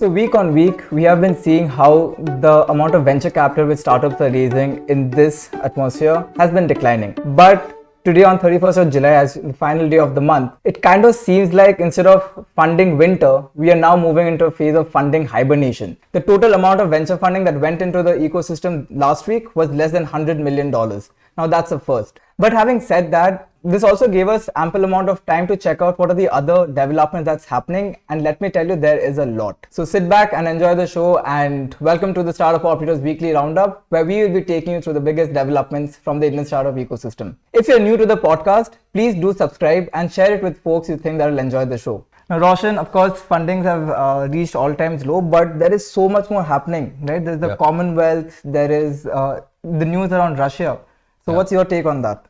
So week on week, we have been seeing how the amount of venture capital which startups are raising in this atmosphere has been declining. But today on 31st of July, as the final day of the month, it kind of seems like instead of funding winter, we are now moving into a phase of funding hibernation. The total amount of venture funding that went into the ecosystem last week was less than $100 million. Now that's a first. But having said that, this also gave us ample amount of time to check out what are the other developments that's happening, and let me tell you, there is a lot. So sit back and enjoy the show, and welcome to the Startup Operators Weekly Roundup, where we will be taking you through the biggest developments from the Indian startup ecosystem. If you're new to the podcast, please do subscribe and share it with folks you think that will enjoy the show. Now, Roshan, of course, fundings have reached all-time low, but there is so much more happening, right? There's the Commonwealth, there is the news around Russia. So what's your take on that?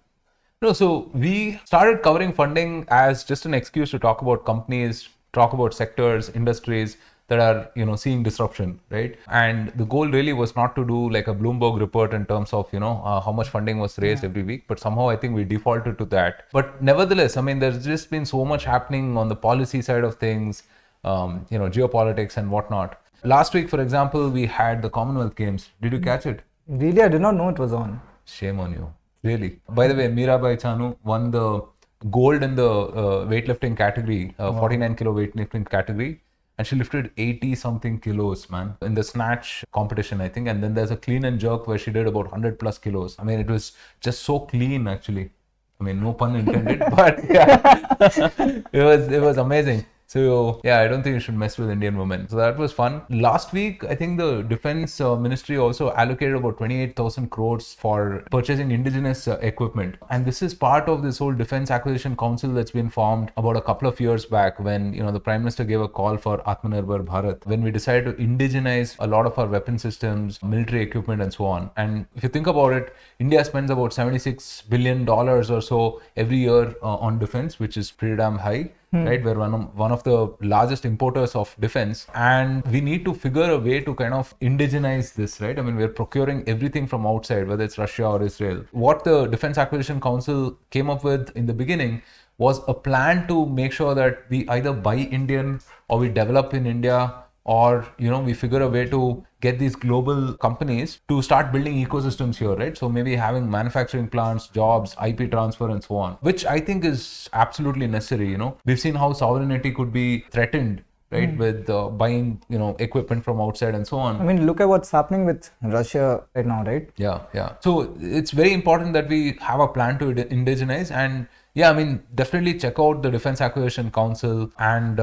No, so we started covering funding as just an excuse to talk about companies, talk about sectors, industries that are, seeing disruption, right? And the goal really was not to do like a Bloomberg report in terms of, how much funding was raised every week, but somehow I think we defaulted to that. But nevertheless, I mean, there's just been so much happening on the policy side of things, geopolitics and whatnot. Last week, for example, we had the Commonwealth Games. Did you catch it? Really, I did not know it was on. Shame on you. Really. By the way, Mirabai Chanu won the gold in the weightlifting category, 49 kilo weightlifting category. And she lifted 80 something kilos, man, in the snatch competition, I think. And then there's a clean and jerk where she did about 100 plus kilos. I mean, it was just so clean, actually. I mean, no pun intended, but yeah, it was amazing. So yeah, I don't think you should mess with Indian women. So that was fun. Last week, I think the Defense Ministry also allocated about 28,000 crores for purchasing indigenous equipment. And this is part of this whole Defense Acquisition Council that's been formed about a couple of years back when, the Prime Minister gave a call for Atmanirbhar Bharat, when we decided to indigenize a lot of our weapon systems, military equipment and so on. And if you think about it, India spends about $76 billion or so every year on defense, which is pretty damn high. Right, we're one of the largest importers of defense, and we need to figure a way to kind of indigenize this, right? I mean, we're procuring everything from outside, whether it's Russia or Israel. What the Defense Acquisition Council came up with in the beginning was a plan to make sure that we either buy Indian or we develop in India, or we figure a way to get these global companies to start building ecosystems here, right? So maybe having manufacturing plants, jobs, IP transfer and so on, which I think is absolutely necessary. We've seen how sovereignty could be threatened, right, with buying equipment from outside and so on. I mean, look at what's happening with Russia right now, right? Yeah. So it's very important that we have a plan to indigenize, and yeah, I mean, definitely check out the Defense Acquisition Council and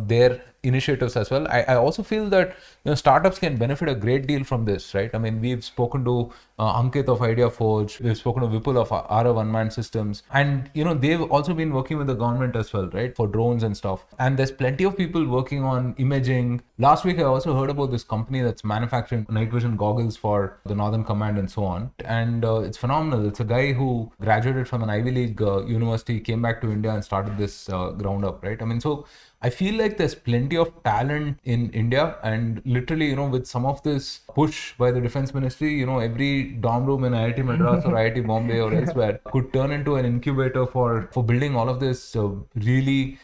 their initiatives as well. I also feel that startups can benefit a great deal from this, right? I mean, we've spoken to Ankit of Idea Forge, we've spoken to Vipul of Ara One-Man Systems, and they've also been working with the government as well, right, for drones and stuff. And there's plenty of people working on imaging. Last week I also heard about this company that's manufacturing night vision goggles for the Northern Command and so on, and it's phenomenal. It's a guy who graduated from an Ivy League university, came back to India and started this ground up, right? I mean, so I feel like there's plenty of talent in India, and literally, with some of this push by the Defense Ministry, every dorm room in IIT Madras or IIT Bombay or elsewhere could turn into an incubator for building all of this really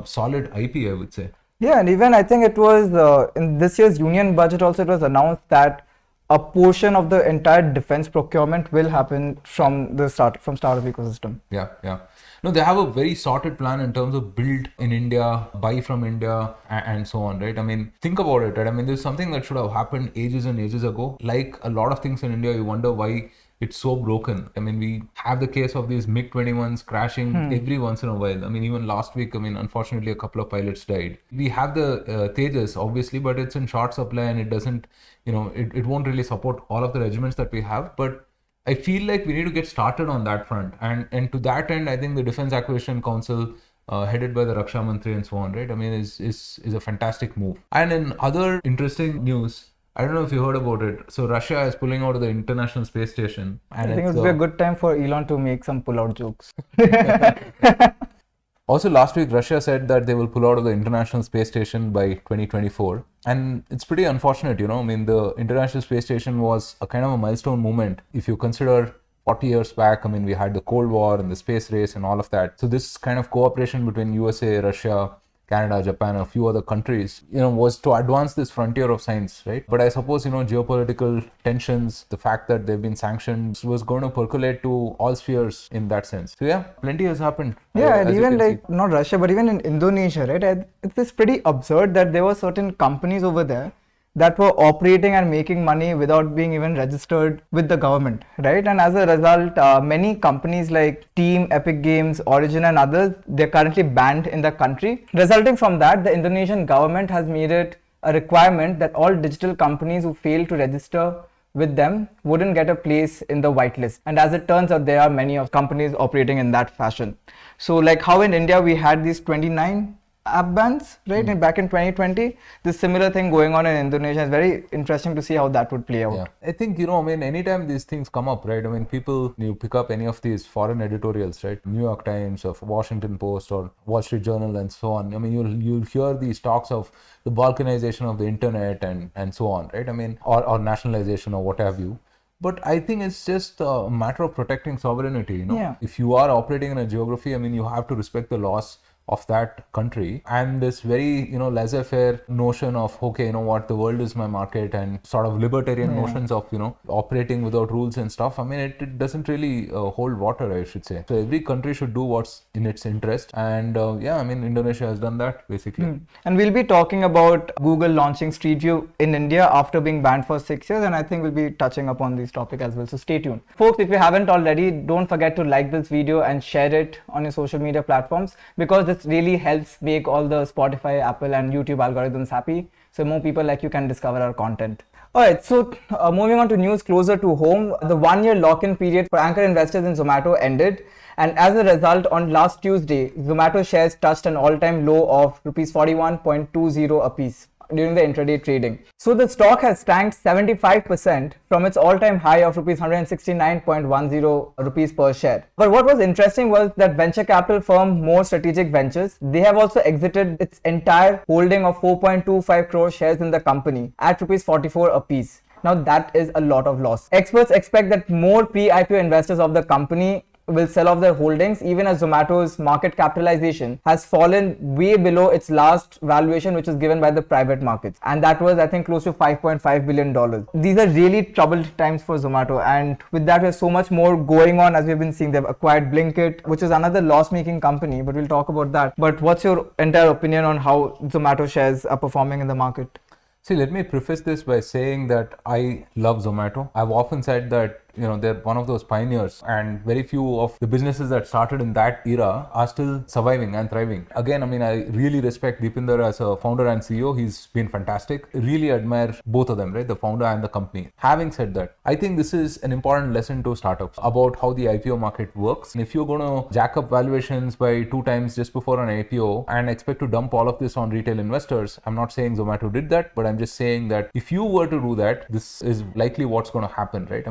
solid IP, I would say. Yeah, and even I think it was in this year's union budget also it was announced that a portion of the entire defense procurement will happen from startup ecosystem. Yeah. No, they have a very sorted plan in terms of build in India, buy from India, and so on, right? I mean, think about it, right? I mean, there's something that should have happened ages and ages ago. Like a lot of things in India, you wonder why it's so broken. I mean, we have the case of these MiG-21s crashing every once in a while. I mean, even last week, unfortunately, a couple of pilots died. We have the Tejas, obviously, but it's in short supply and it doesn't, it won't really support all of the regiments that we have. But I feel like we need to get started on that front. And to that end, I think the Defense Acquisition Council, headed by the Raksha Mantri and so on, right? I mean, is a fantastic move. And in other interesting news, I don't know if you heard about it. So Russia is pulling out of the International Space Station. And I think it would be a good time for Elon to make some pull-out jokes. Also, last week, Russia said that they will pull out of the International Space Station by 2024. And it's pretty unfortunate, I mean, the International Space Station was a kind of a milestone moment. If you consider 40 years back, I mean, we had the Cold War and the space race and all of that. So this kind of cooperation between USA, Russia, Canada, Japan, a few other countries, was to advance this frontier of science, right? But I suppose, geopolitical tensions, the fact that they've been sanctioned was going to percolate to all spheres in that sense. So yeah, plenty has happened. Yeah, and as you even can like see. not Russia, but even in Indonesia, right? It's pretty absurd that there were certain companies over there that were operating and making money without being even registered with the government, right? And as a result, many companies like Team, Epic Games, Origin, and others, they're currently banned in the country. Resulting from that, the Indonesian government has made it a requirement that all digital companies who fail to register with them wouldn't get a place in the whitelist. And as it turns out, there are many of companies operating in that fashion. So like how in India we had these 29 app bans, right? And back in 2020, this similar thing going on in Indonesia is very interesting to see how that would play out. Yeah, I think, anytime these things come up, right? You pick up any of these foreign editorials, right? New York Times or Washington Post or Wall Street Journal and so on. You'll hear these talks of the balkanization of the internet and so on, right? Or nationalization or what have you. But I think it's just a matter of protecting sovereignty, Yeah. If you are operating in a geography, you have to respect the laws of that country, and this very laissez-faire notion of, okay, what, the world is my market, and sort of libertarian notions of operating without rules and stuff. It doesn't really hold water, I should say. So every country should do what's in its interest, and Indonesia has done that basically. And we'll be talking about Google launching Street View in India after being banned for 6 years, and I think we'll be touching upon this topic as well, so stay tuned. Folks, if you haven't already, don't forget to like this video and share it on your social media platforms, because this really helps make all the Spotify, Apple and YouTube algorithms happy, so more people like you can discover our content. Alright, so moving on to news closer to home, the 1-year lock-in period for anchor investors in Zomato ended, and as a result, on last Tuesday, Zomato shares touched an all-time low of rupees 41.20 apiece during the intraday trading. So the stock has tanked 75% from its all-time high of rupees 169.10 rupees per share. But what was interesting was that venture capital firm More Strategic Ventures, they have also exited its entire holding of 4.25 crore shares in the company at rupees 44 apiece. Now that is a lot of loss. Experts expect that more pre-IPO investors of the company will sell off their holdings, even as Zomato's market capitalization has fallen way below its last valuation, which was given by the private markets, and that was, I think, close to $5.5 billion. These are really troubled times for Zomato, and with that there's so much more going on. As we've been seeing, they've acquired Blinkit, which is another loss-making company, but we'll talk about that. But what's your entire opinion on how Zomato shares are performing in the market? See, let me preface this by saying that I love Zomato. I've often said that they're one of those pioneers, and very few of the businesses that started in that era are still surviving and thriving. Again, I really respect Deepinder as a founder and CEO. He's been fantastic. Really admire both of them, right? The founder and the company. Having said that, I think this is an important lesson to startups about how the IPO market works. And if you're going to jack up valuations by 2 times just before an IPO and expect to dump all of this on retail investors, I'm not saying Zomato did that, but I'm just saying that if you were to do that, this is likely what's going to happen, right?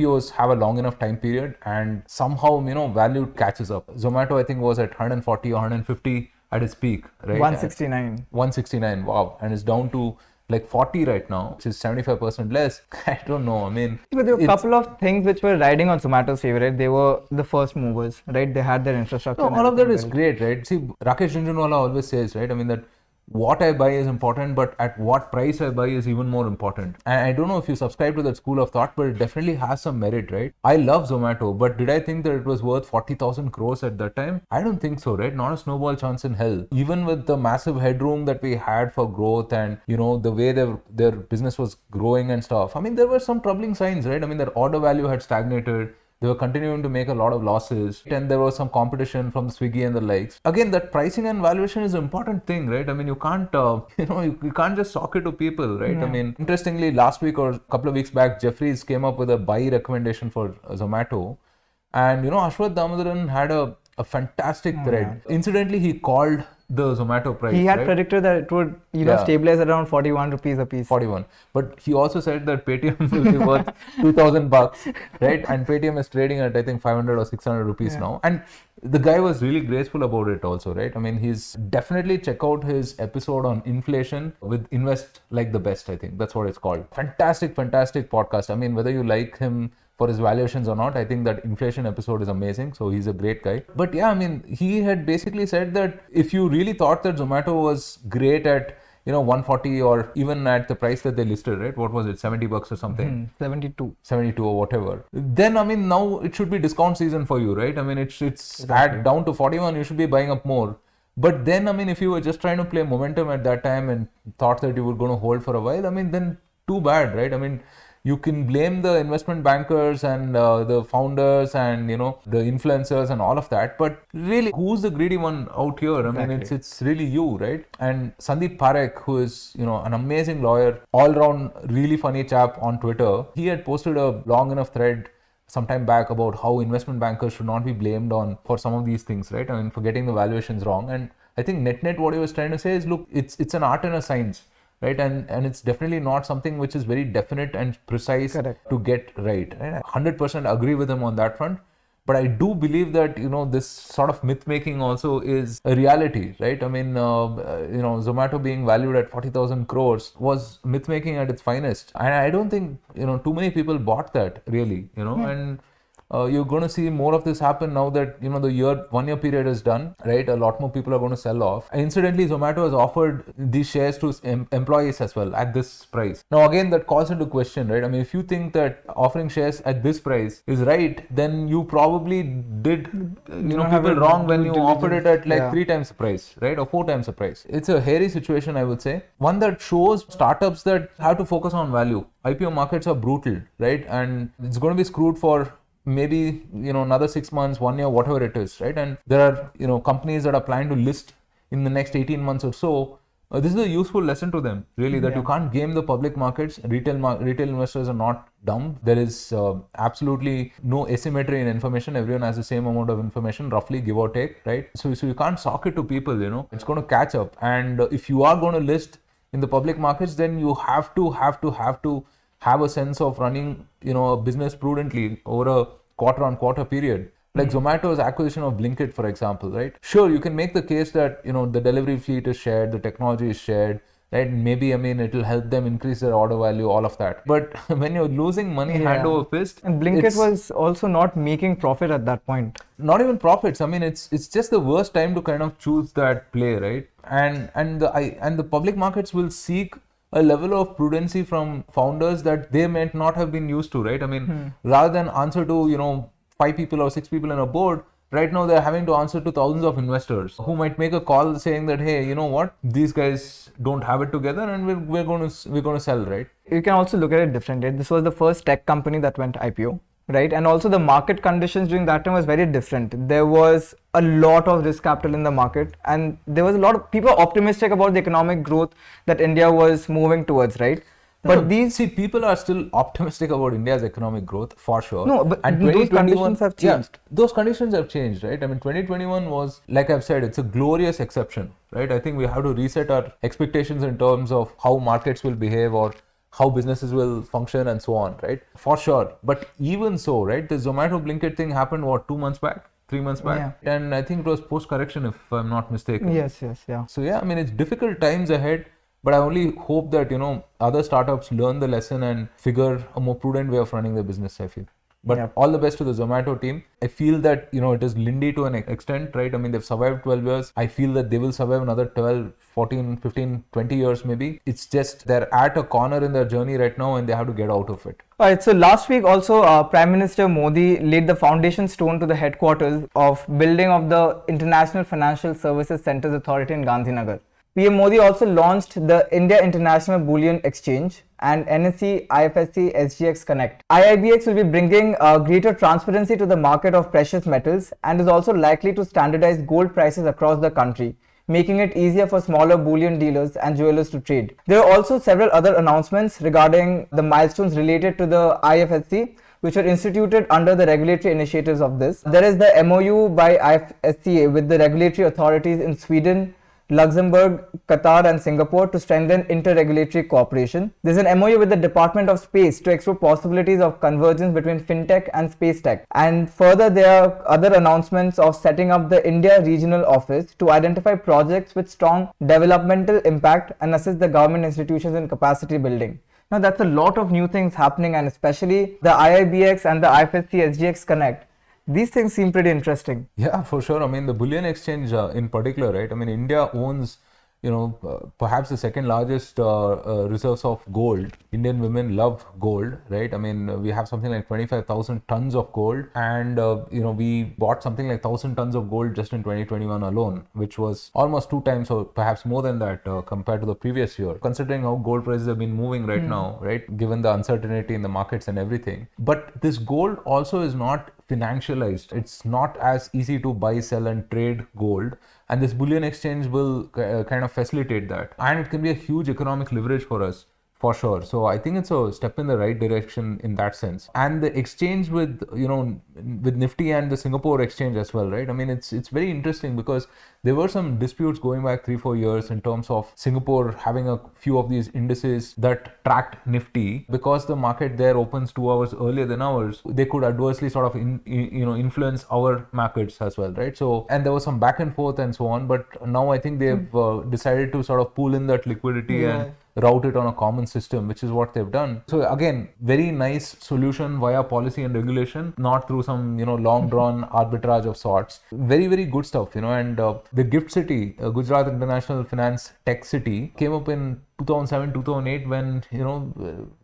IPOs have a long enough time period, and somehow value catches up. Zomato, I think, was at 140 or 150 at its peak, right? 169. 169, wow. And it's down to like 40 right now, which is 75% less. I don't know. But there were a couple of things which were riding on Zomato's favor, right? They were the first movers, right? They had their infrastructure. No, all of that is great, right? See, Rakesh Jhunjhunwala always says, right? That what I buy is important, but at what price I buy is even more important. And I don't know if you subscribe to that school of thought, but it definitely has some merit, right? I love Zomato, but did I think that it was worth 40,000 crores at that time? I don't think so, right? Not a snowball chance in hell. Even with the massive headroom that we had for growth and, the way their business was growing and stuff. There were some troubling signs, right? Their order value had stagnated. They were continuing to make a lot of losses, and there was some competition from Swiggy and the likes. Again, that pricing and valuation is an important thing, right? You can't, you can't just sock it to people, right? Yeah. Interestingly, last week or a couple of weeks back, Jeffries came up with a buy recommendation for Zomato, and Ashwath Damodaran had a fantastic thread. Yeah. Incidentally, he called the Zomato price. He had right? predicted that it would, stabilize around 41 rupees a piece. 41. But he also said that Paytm will be worth 2,000 bucks, right? And Paytm is trading at, I think, 500 or 600 rupees now. And the guy was really graceful about it also, right? He's definitely check out his episode on inflation with Invest Like the Best, I think. That's what it's called. Fantastic podcast. Whether you like him for his valuations or not. I think that inflation episode is amazing. So he's a great guy. But yeah, I mean, he had basically said that if you really thought that Zomato was great at 140 or even at the price that they listed, right? What was it, $70 or something? 72 or whatever. Then I mean, now it should be discount season for you, right? I mean, it's Exactly. down to 41. You should be buying up more. But then I mean, if you were just trying to play momentum at that time and thought that you were going to hold for a while, I mean, then too bad, right? I mean, you can blame the investment bankers and the founders and the influencers and all of that, but really, who's the greedy one out here? I mean, Exactly. it's really you, right? And Sandeep Parekh, who is an amazing lawyer, all round really funny chap on Twitter, he had posted a long enough thread sometime back about how investment bankers should not be blamed for some of these things, right? I mean, for getting the valuations wrong. And I think net what he was trying to say is, look, it's an art and a science, right? And it's definitely not something which is very definite and precise Correct. to get right. I 100% agree with him on that front. But I do believe that this sort of myth making also is a reality, right? I mean, Zomato being valued at 40,000 crores was myth making at its finest, and I don't think too many people bought that really, and. You're going to see more of this happen now that the 1 year period is done, right? A lot more people are going to sell off. And incidentally, Zomato has offered these shares to employees as well at this price. Now again, that calls into question, right? I mean, if you think that offering shares at this price is right, then you probably did people wrong when you offered it at like 3 times the price, right? Or 4 times the price. It's a hairy situation, I would say. One that shows startups that have to focus on value. IPO markets are brutal, right? And it's going to be screwed for maybe another 6 months, 1 year, whatever it is, right? And there are companies that are planning to list in the next 18 months or so. This is a useful lesson to them, really, that you can't game the public markets. Retail investors are not dumb. There is absolutely no asymmetry in information. Everyone has the same amount of information, roughly, give or take, right? So you can't sock it to people. It's going to catch up. And if you are going to list in the public markets, then you have to have a sense of running a business prudently over a quarter-on-quarter period. Like Zomato's acquisition of Blinkit, for example, right? Sure, you can make the case that the delivery fleet is shared, the technology is shared, right? Maybe, I mean, it'll help them increase their order value, all of that. But when you're losing money hand over fist, and Blinkit was also not making profit at that point. Not even profits. I mean, it's just the worst time to kind of choose that play, right? And the public markets will seek a level of prudency from founders that they might not have been used to, right? I mean, rather than answer to 5 people or 6 people in a board, right now they're having to answer to thousands of investors who might make a call saying that, hey, you know what, these guys don't have it together, and we're going to sell, right? You can also look at it differently. This was the first tech company that went IPO, right? And also the market conditions during that time was very different. There was a lot of risk capital in the market, and there was a lot of people optimistic about the economic growth that India was moving towards, right? But people are still optimistic about India's economic growth for sure. No, but those conditions have changed. Yeah, those conditions have changed, right? I mean, 2021 was, like I've said, it's a glorious exception, right? I think we have to reset our expectations in terms of how markets will behave or how businesses will function and so on, right? For sure. But even so, right, the Zomato Blinkit thing happened, 2 months back? 3 months back? Yeah. And I think it was post-correction, if I'm not mistaken. Yes. So yeah, I mean, it's difficult times ahead. But I only hope that, other startups learn the lesson and figure a more prudent way of running their business, I feel. But all the best to the Zomato team. I feel that, it is Lindy to an extent, right? I mean, they've survived 12 years. I feel that they will survive another 12, 14, 15, 20 years maybe. It's just they're at a corner in their journey right now and they have to get out of it. Alright, so last week also Prime Minister Modi laid the foundation stone to the headquarters of building of the International Financial Services Centres Authority in Gandhinagar. PM Modi also launched the India International Bullion Exchange and NSE IFSC SGX Connect. IIBX will be bringing greater transparency to the market of precious metals and is also likely to standardize gold prices across the country, making it easier for smaller bullion dealers and jewelers to trade. There are also several other announcements regarding the milestones related to the IFSC, which were instituted under the regulatory initiatives of this. There is the MOU by IFSC with the regulatory authorities in Sweden, Luxembourg, Qatar and Singapore to strengthen inter-regulatory cooperation. There is an MOU with the Department of Space to explore possibilities of convergence between fintech and space tech. And further, there are other announcements of setting up the India Regional Office to identify projects with strong developmental impact and assist the government institutions in capacity building. Now that's a lot of new things happening, and especially the IIBX and the IFSC SGX Connect. These things seem pretty interesting. Yeah, for sure. I mean, the bullion exchange in particular, right? I mean, India owns, perhaps the second largest reserves of gold. Indian women love gold, right? I mean, we have something like 25,000 tons of gold, and we bought something like 1,000 tons of gold just in 2021 alone, which was almost 2 times or perhaps more than that compared to the previous year. Considering how gold prices have been moving right now, right? Given the uncertainty in the markets and everything, but this gold also is not financialized. It's not as easy to buy, sell, and trade gold, and this bullion exchange will kind of facilitate that, and it can be a huge economic leverage for us, for sure. So I think it's a step in the right direction in that sense. And the exchange with Nifty and the Singapore exchange as well, right? I mean, it's very interesting because there were some disputes going back 3-4 years in terms of Singapore having a few of these indices that tracked Nifty. Because the market there opens 2 hours earlier than ours, they could adversely sort of influence our markets as well, right? So, and there was some back and forth and so on, but now I think they've decided to sort of pull in that liquidity and route it on a common system, which is what they've done. So again, very nice solution via policy and regulation, not through some long drawn arbitrage of sorts. Very, very good stuff, and the Gift City, Gujarat International Finance Tech City, came up in 2007-2008 when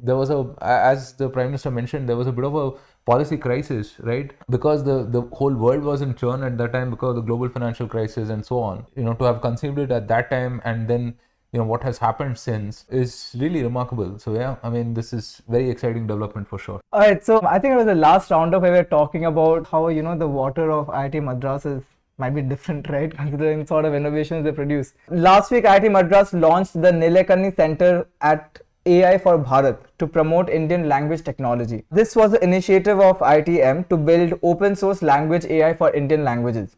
there was as the Prime Minister mentioned, there was a bit of a policy crisis, right? Because the whole world was in churn at that time because of the global financial crisis and so on. To have conceived it at that time and then what has happened since is really remarkable. So yeah, I mean, this is very exciting development for sure. All right, so I think it was the last roundup where we were talking about how the water of IIT Madras might be different, right? Considering sort of innovations they produce. Last week, IIT Madras launched the Nilekani Centre at AI4Bharath to promote Indian language technology. This was the initiative of IIT-M to build open source language AI for Indian languages.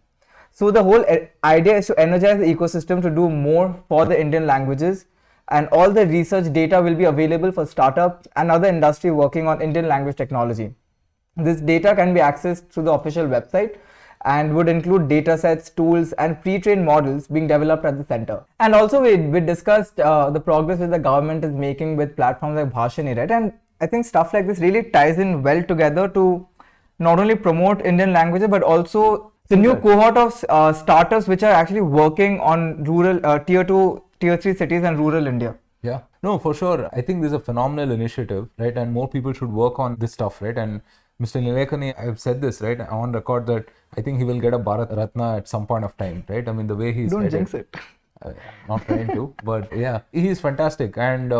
So the whole idea is to energize the ecosystem to do more for the Indian languages, and all the research data will be available for startups and other industry working on Indian language technology. This data can be accessed through the official website and would include datasets, tools, and pre-trained models being developed at the center. And also we discussed the progress that the government is making with platforms like Bhashani, right? And I think stuff like this really ties in well together to not only promote Indian languages but also the new cohort of startups which are actually working on rural tier 2, tier 3 cities and rural India. Yeah, no, for sure. I think this is a phenomenal initiative, right? And more people should work on this stuff, right? And Mr. Nilekani, I've said this, right, on record that I think he will get a Bharat Ratna at some point of time, right? I mean, the way he's Don't jinx it. Not trying to, but yeah, he's fantastic. And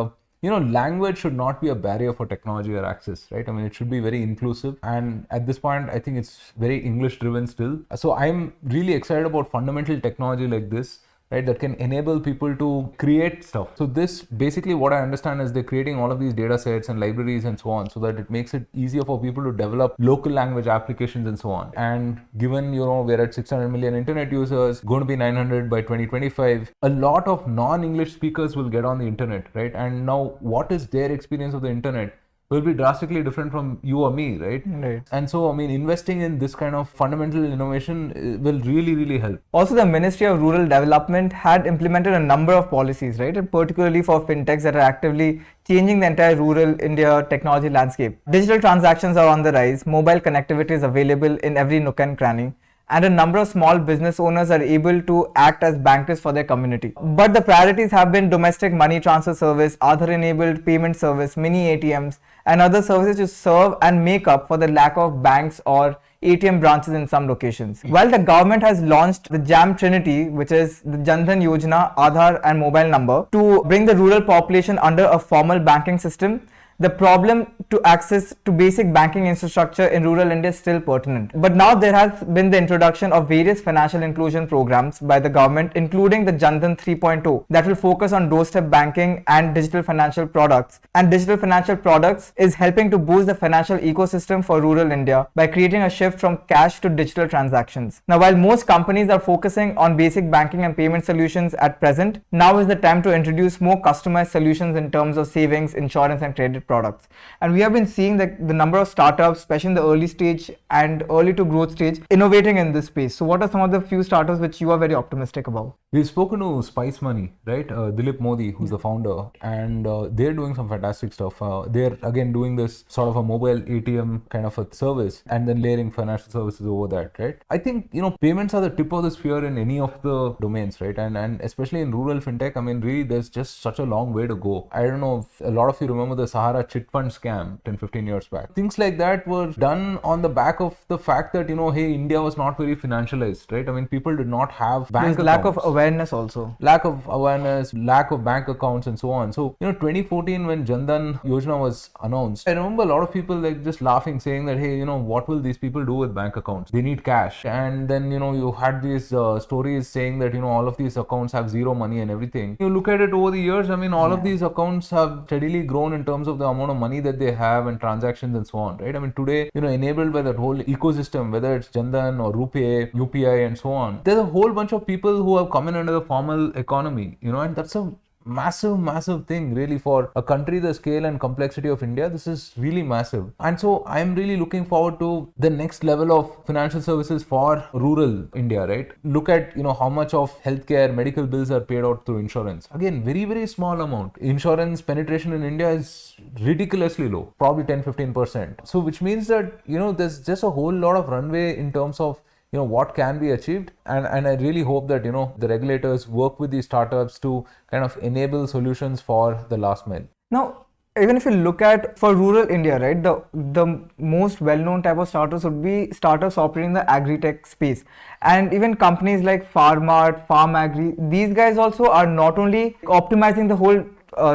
language should not be a barrier for technology or access, right? I mean, it should be very inclusive. And at this point, I think it's very English driven still. So I'm really excited about fundamental technology like this, right, that can enable people to create stuff. So this basically what I understand is they're creating all of these data sets and libraries and so on, so that it makes it easier for people to develop local language applications and so on. And given, we're at 600 million internet users, going to be 900 by 2025, a lot of non-English speakers will get on the internet, right? And now what is their experience of the internet will be drastically different from you or me, right? Right. And so, I mean, investing in this kind of fundamental innovation will really, really help. Also, the Ministry of Rural Development had implemented a number of policies, right? And particularly for fintechs that are actively changing the entire rural India technology landscape. Digital transactions are on the rise, mobile connectivity is available in every nook and cranny, and a number of small business owners are able to act as bankers for their community. But the priorities have been domestic money transfer service, Aadhaar-enabled payment service, mini ATMs, and other services to serve and make up for the lack of banks or ATM branches in some locations. While the government has launched the JAM Trinity, which is the Jan Dhan Yojana, Aadhaar and mobile number, to bring the rural population under a formal banking system, the problem to access to basic banking infrastructure in rural India is still pertinent. But now there has been the introduction of various financial inclusion programs by the government, including the Jan Dhan 3.0, that will focus on doorstep banking and digital financial products. And digital financial products is helping to boost the financial ecosystem for rural India by creating a shift from cash to digital transactions. Now, while most companies are focusing on basic banking and payment solutions at present, now is the time to introduce more customized solutions in terms of savings, insurance and credit products. And we have been seeing that the number of startups, especially in the early stage and early to growth stage, innovating in this space. So what are some of the few startups which you are very optimistic about? We've spoken to Spice Money, right? Dilip Modi, who's the founder, and they're doing some fantastic stuff. They're again doing this sort of a mobile ATM kind of a service and then layering financial services over that, right? I think, payments are the tip of the spear in any of the domains, right? And especially in rural fintech, I mean, really, there's just such a long way to go. I don't know if a lot of you remember the Sahara chit fund scam 10-15 years back. Things like that were done on the back of the fact that, hey, India was not very financialized, right? I mean, people did not have bank accounts. Lack of awareness also. Lack of awareness, lack of bank accounts and so on. So, 2014 when Jan Dhan Yojana was announced, I remember a lot of people like just laughing, saying that, hey, what will these people do with bank accounts? They need cash. And then, you had these stories saying that, all of these accounts have zero money and everything. You look at it over the years, I mean, all of these accounts have steadily grown in terms of the amount of money that they have and transactions and so on, right? I mean, today, enabled by that whole ecosystem, whether it's Jan Dhan or RuPay, UPI and so on, there's a whole bunch of people who have come in under the formal economy, and that's a massive thing really for a country the scale and complexity of India. This is really massive, and so I'm really looking forward to the next level of financial services for rural India, right? Look at how much of healthcare, medical bills are paid out through insurance. Again, very small amount. Insurance penetration in India is ridiculously low, probably 10-15%. So which means that there's just a whole lot of runway in terms of what can be achieved, and I really hope that the regulators work with these startups to kind of enable solutions for the last mile. Now, even if you look at for rural India, right, the most well-known type of startups would be startups operating in the agri-tech space, and even companies like Farmart, Farm Agri. These guys also are not only optimizing the whole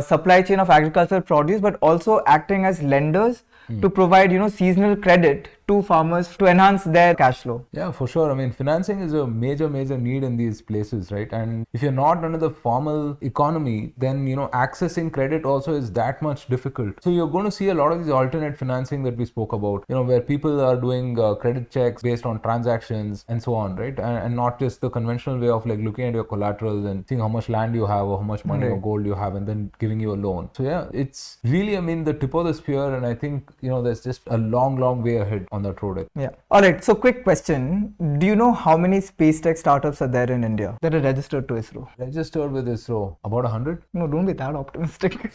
supply chain of agricultural produce, but also acting as lenders to provide seasonal credit to farmers to enhance their cash flow. Yeah, for sure. I mean, financing is a major need in these places, right? And if you're not under the formal economy, then accessing credit also is that much difficult. So you're going to see a lot of these alternate financing that we spoke about, where people are doing credit checks based on transactions and so on, right? And not just the conventional way of like looking at your collaterals and seeing how much land you have or how much money or gold you have and then giving you a loan. So yeah, it's really, I mean, the tip of the spear, and I think there's just a long way ahead on that road. Yeah. All right. So quick question. Do you know how many space tech startups are there in India that are registered to ISRO? Registered with ISRO? About 100? No, don't be that optimistic.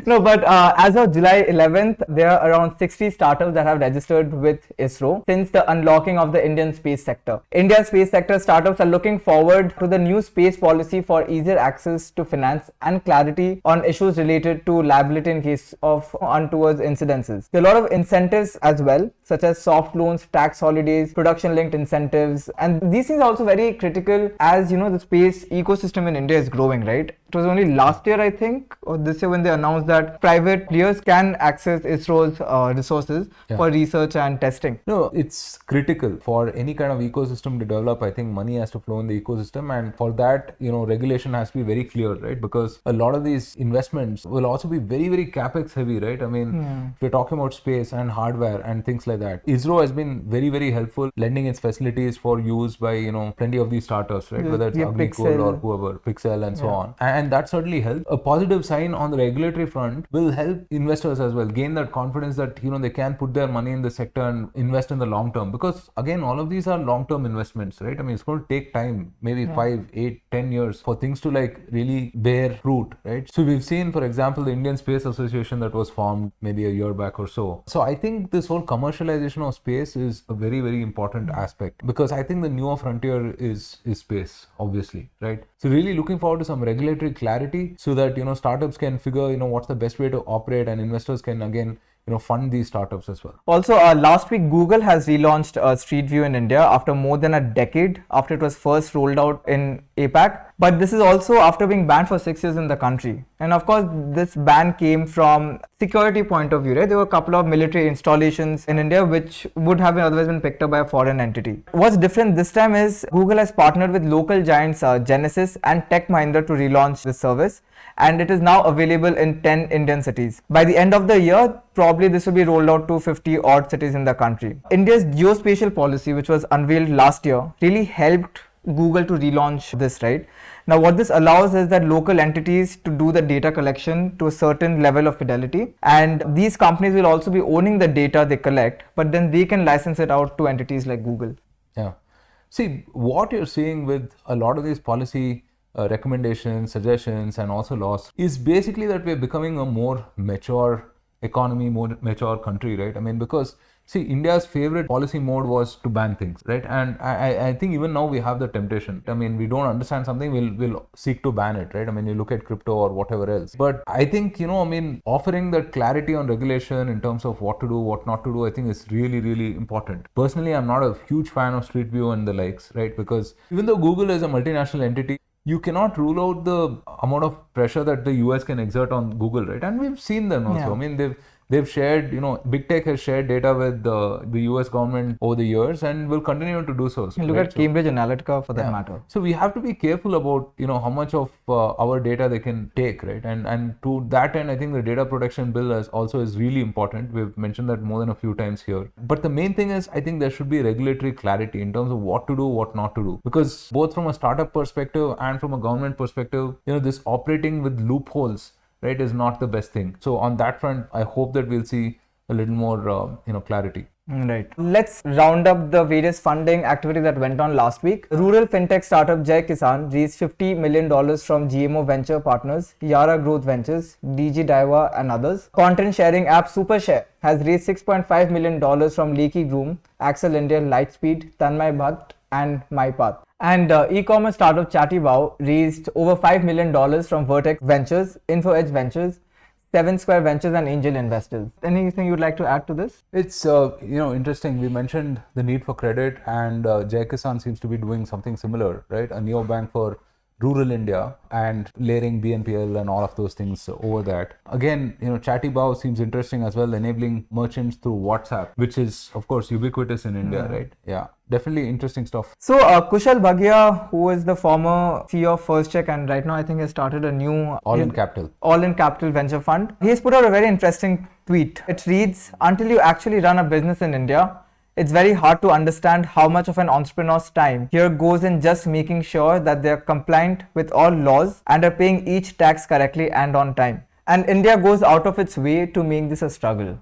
No, but as of July 11th, there are around 60 startups that have registered with ISRO since the unlocking of the Indian space sector. India's space sector startups are looking forward to the new space policy for easier access to finance and clarity on issues related to liability in case of untoward incidences. There are a lot of incentives as well, such as soft loans, tax holidays, production-linked incentives, and these things are also very critical as the space ecosystem in India is growing, right? It was only last year, I think, or this year when they announced that private players can access ISRO's resources for research and testing. No, it's critical for any kind of ecosystem to develop. I think money has to flow in the ecosystem, and for that, regulation has to be very clear, right? Because a lot of these investments will also be very capex heavy, right? I mean, if we're talking about space and hardware and things like that, ISRO has been very helpful, lending its facilities for use by plenty of these startups, right? Whether it's Agricool or whoever, Pixel and so on. And that certainly helps. A positive sign on the regulatory front will help investors as well gain that confidence that they can put their money in the sector and invest in the long term, because again, all of these are long-term investments, right? I mean, it's going to take time, maybe 5, 8, 10 years for things to like really bear fruit, right? So we've seen, for example, the Indian Space Association that was formed maybe a year back or so. So I think this whole commercialization of space is a very important aspect, because I think the newer frontier is space, obviously, right? So really looking forward to some regulatory clarity so that startups can figure what's the best way to operate, and investors can again fund these startups as well. Also, last week Google has relaunched Street View in India after more than a decade after it was first rolled out in APAC. But this is also after being banned for 6 years in the country. And of course, this ban came from security point of view, right? There were a couple of military installations in India which would have otherwise been picked up by a foreign entity. What's different this time is Google has partnered with local giants Genesis and Tech Mahindra to relaunch this service, and it is now available in 10 Indian cities. By the end of the year, probably this will be rolled out to 50 odd cities in the country. India's geospatial policy, which was unveiled last year, really helped Google to relaunch this, right? Now, what this allows is that local entities to do the data collection to a certain level of fidelity, and these companies will also be owning the data they collect, but then they can license it out to entities like Google. Yeah. See, what you're seeing with a lot of these policy recommendations, suggestions, and also laws is basically that we're becoming a more mature economy, more mature country, right? I mean, because see, India's favorite policy mode was to ban things, right? And I think even now we have the temptation. I mean, we don't understand something, we'll seek to ban it, right? I mean, you look at crypto or whatever else. But I think, I mean, offering that clarity on regulation in terms of what to do, what not to do, I think is really, really important. Personally, I'm not a huge fan of Street View and the likes, right? Because even though Google is a multinational entity, you cannot rule out the amount of pressure that the US can exert on Google, right? And we've seen them also. Yeah. I mean, they've shared, big tech has shared data with the US government over the years and will continue to do so. Look at Cambridge Analytica for that matter. So we have to be careful about, how much of our data they can take, right? And to that end, I think the data protection bill is really important. We've mentioned that more than a few times here. But the main thing is, I think there should be regulatory clarity in terms of what to do, what not to do. Because both from a startup perspective and from a government perspective, this operating with loopholes, right, is not the best thing. So on that front, I hope that we'll see a little more, clarity. Right. Let's round up the various funding activities that went on last week. Rural fintech startup Jai Kisan raised $50 million from GMO Venture Partners, Yara Growth Ventures, DG Daiwa and others. Content sharing app Supershare has raised $6.5 million from Leaky Groom, Axel India, Lightspeed, Tanmay Bhatt and MyPath. And e-commerce startup Chatibao raised over $5 million from Vertex Ventures, InfoEdge Ventures, 7 Square Ventures and angel investors. Anything you'd like to add to this? It's interesting. We mentioned the need for credit, and Jai Kisan seems to be doing something similar, right? A neobank for rural India and layering BNPL and all of those things over that. Again, Chatibao seems interesting as well, enabling merchants through WhatsApp, which is of course ubiquitous in India, right? Yeah, definitely interesting stuff. So Kushal Bhagia, who is the former CEO of First Check and right now I think has started a new All in Capital venture fund. He has put out a very interesting tweet. It reads, "Until you actually run a business in India, it's very hard to understand how much of an entrepreneur's time here goes in just making sure that they're compliant with all laws and are paying each tax correctly and on time. And India goes out of its way to make this a struggle."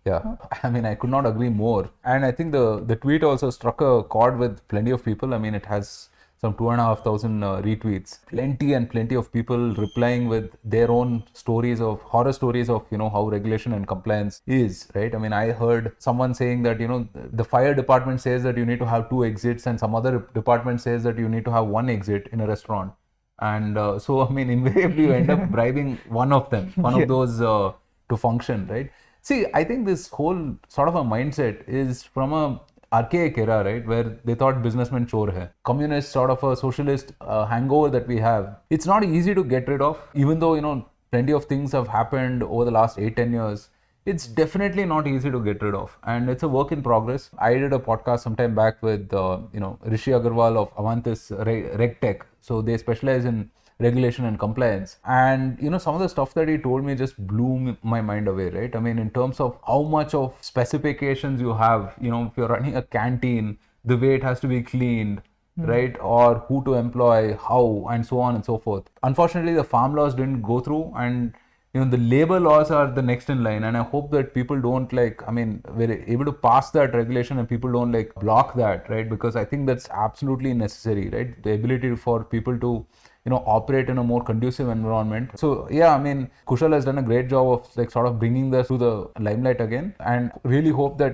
Yeah, I mean, I could not agree more. And I think the tweet also struck a chord with plenty of people. I mean, it has some 2,500 retweets. Plenty of people replying with their own horror stories of, how regulation and compliance is, right? I mean, I heard someone saying that, the fire department says that you need to have 2 exits and some other department says that you need to have 1 exit in a restaurant. And so, I mean, invariably you end up bribing one of those to function, right? See, I think this whole sort of a mindset is from a archaic era, right, where they thought businessman chore hai. Communist sort of a socialist hangover that we have. It's not easy to get rid of, even though, plenty of things have happened over the last 8-10 years. It's definitely not easy to get rid of, and it's a work in progress. I did a podcast sometime back with, Rishi Agarwal of Avantis RegTech. So they specialize in regulation and compliance, and some of the stuff that he told me just blew my mind away, right? I mean, in terms of how much of specifications you have, if you're running a canteen, the way it has to be cleaned, right, or who to employ, how, and so on and so forth. Unfortunately, the farm laws didn't go through, and the labor laws are the next in line, and I hope that people don't we're able to pass that regulation and people don't block that, right? Because I think that's absolutely necessary, right? The ability for people to operate in a more conducive environment. So yeah, I mean, Kushal has done a great job of sort of bringing this to the limelight again, and really hope that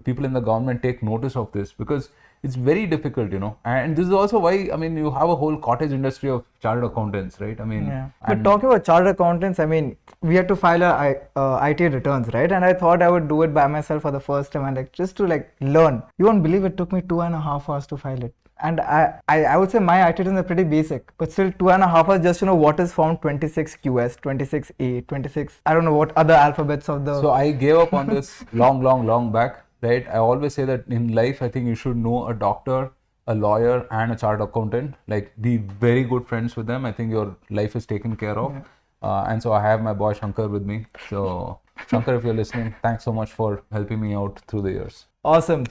people in the government take notice of this, because it's very difficult, and this is also why, I mean, you have a whole cottage industry of chartered accountants, right? I mean, yeah. But talking about chartered accountants, I mean, we had to file our IT returns, right? And I thought I would do it by myself for the first time and just to learn. You won't believe it took me 2.5 hours to file it. And I would say my IT returns are pretty basic, but still 2.5 hours just to know what is form 26QS, 26A, 26, I don't know what other alphabets of the... So I gave up on this long back, right? I always say that in life, I think you should know a doctor, a lawyer and a chartered accountant, be very good friends with them. I think your life is taken care of. Yeah. And so I have my boy Shankar with me. So Shankar, if you're listening, thanks so much for helping me out through the years. Awesome.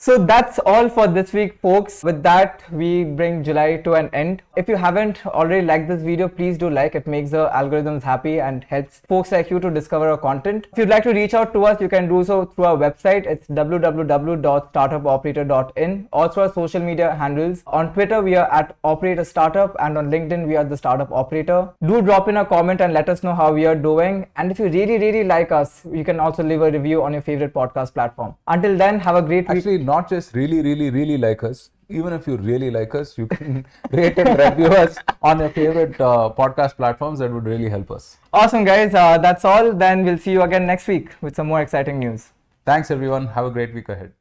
So that's all for this week, folks. With that, we bring July to an end. If you haven't already liked this video, please do like. It makes the algorithms happy and helps folks like you to discover our content. If you'd like to reach out to us, you can do so through our website. It's www.startupoperator.in. Also our social media handles. On Twitter, we are at Operator Startup, and on LinkedIn, we are the Startup Operator. Do drop in a comment and let us know how we are doing. And if you really like us, you can also leave a review on your favorite podcast platform. Until then, have a great week. Actually, not just really like us. Even if you really like us, you can rate and review us on your favorite podcast platforms. That would really help us. Awesome, guys. That's all. Then we'll see you again next week with some more exciting news. Thanks, everyone. Have a great week ahead.